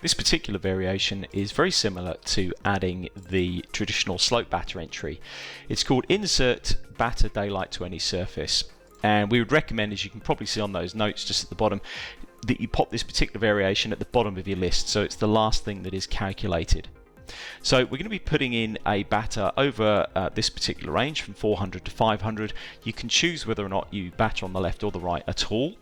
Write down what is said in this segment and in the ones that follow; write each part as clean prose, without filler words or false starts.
This particular variation is very similar to adding the traditional slope batter entry. It's called insert batter daylight to any surface, and we would recommend, as you can probably see on those notes just at the bottom, that you pop this particular variation at the bottom of your list, so it's the last thing that is calculated. So we're going to be putting in a batter over this particular range from 400 to 500. You can choose whether or not you batter on the left or the right at all.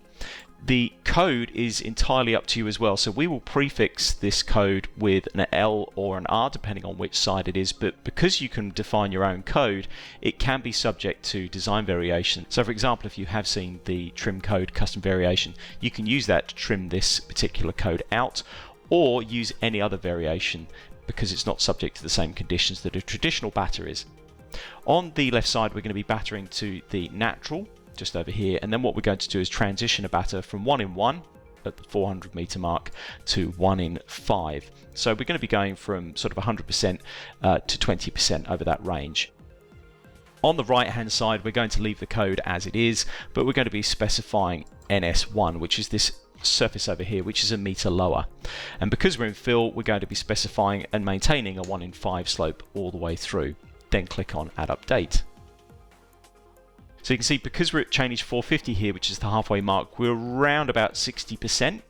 The code is entirely up to you as well, so we will prefix this code with an L or an R depending on which side it is, but because you can define your own code, it can be subject to design variation. So for example, if you have seen the trim code custom variation, you can use that to trim this particular code out, or use any other variation because it's not subject to the same conditions that a traditional batter is. On the left side, we're going to be battering to the natural, just over here, and then what we're going to do is transition a batter from 1 in 1 at the 400 meter mark to 1 in 5. So we're going to be going from sort of 100% to 20% over that range. On the right hand side, we're going to leave the code as it is, but we're going to be specifying NS1, which is this surface over here, which is a meter lower. And because we're in fill, we're going to be specifying and maintaining a 1 in 5 slope all the way through. Then click on Add Update. So you can see, because we're at chainage 450 here, which is the halfway mark, we're around about 60%,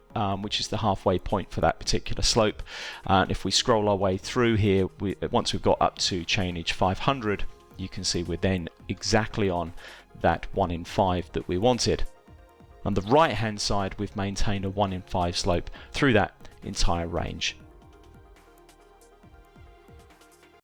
which is the halfway point for that particular slope. And if we scroll our way through here, once we've got up to chainage 500, you can see we're then exactly on that 1 in 5 that we wanted. On the right hand side, we've maintained a 1 in 5 slope through that entire range.